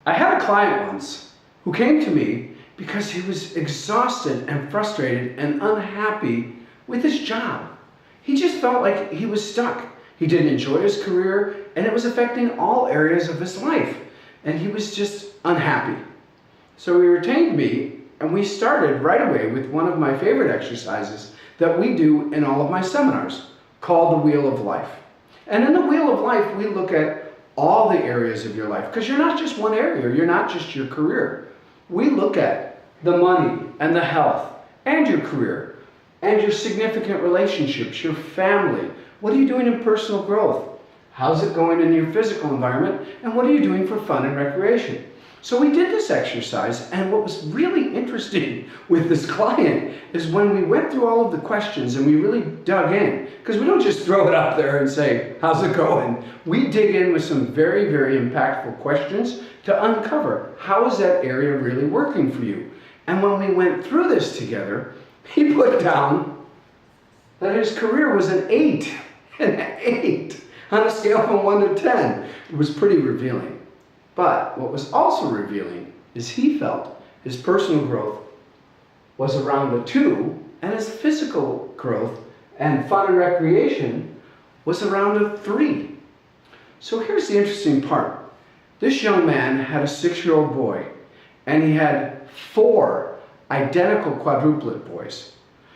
I had a client once who came to me because he was exhausted and frustrated and unhappy with his job. He just felt like he was stuck. He didn't enjoy his career and it was affecting all areas of his life. And he was just unhappy. So he retained me and we started right away with one of my favorite exercises that we do in all of my seminars called the Wheel of Life. And in the Wheel of Life, we look at all the areas of your life, because you're not just one area, you're not just your career. We look at the money and the health and your career and your significant relationships, your family. What are you doing in personal growth? How's it going in your physical environment? And what are you doing for fun and recreation? So we did this exercise, and what was really interesting with this client is when we went through all of the questions and we really dug in, because we don't just throw it up there and say, how's it going? We dig in with some very, very impactful questions to uncover how is that area really working for you. And when we went through this together, he put down that his career was an 8, an 8 on a scale from 1 to 10. It was pretty revealing. But what was also revealing is he felt his personal growth was around a 2, and his physical growth and fun and recreation was around a 3. So here's the interesting part. This young man had a 6-year-old boy, and he had 4 identical quadruplet boys.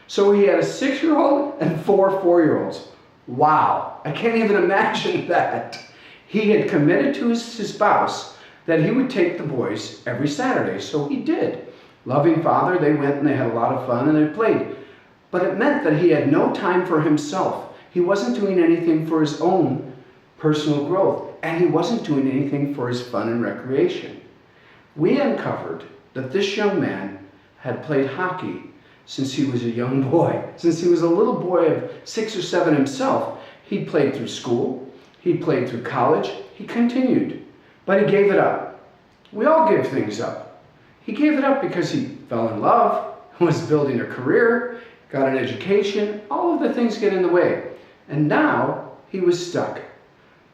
So he had a 6-year-old and 4 4-year-olds. Wow, I can't even imagine that. He had committed to his spouse that he would take the boys every Saturday, so he did. Loving father, they went and they had a lot of fun and they played. But it meant that he had no time for himself. He wasn't doing anything for his own personal growth, and he wasn't doing anything for his fun and recreation. We uncovered that this young man had played hockey since he was a young boy. Since he was a little boy of 6 or 7 himself, he played through school, he played through college, he continued, but he gave it up. We all give things up. He gave it up because he fell in love, was building a career, got an education, all of the things get in the way. And now he was stuck.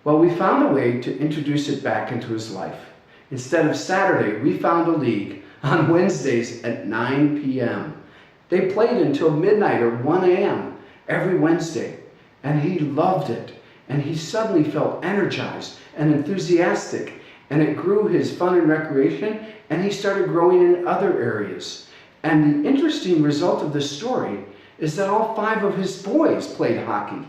Well, we found a way to introduce it back into his life. Instead of Saturday, we found a league on Wednesdays at 9 p.m. They played until midnight or 1 a.m. every Wednesday, and he loved it. And he suddenly felt energized and enthusiastic, and it grew his fun and recreation, and he started growing in other areas. And the interesting result of this story is that all 5 of his boys played hockey.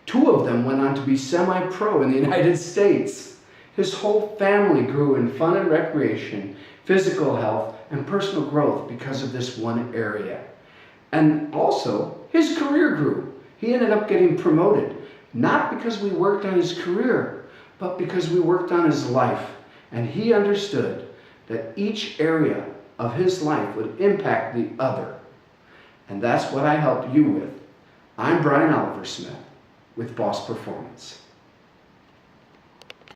2 of them went on to be semi-pro in the United States. His whole family grew in fun and recreation, physical health, and personal growth because of this one area. And also, his career grew. He ended up getting promoted, not because we worked on his career, but because we worked on his life. And he understood that each area of his life would impact the other. And that's what I help you with. I'm Brian Oliver Smith with Boss Performance.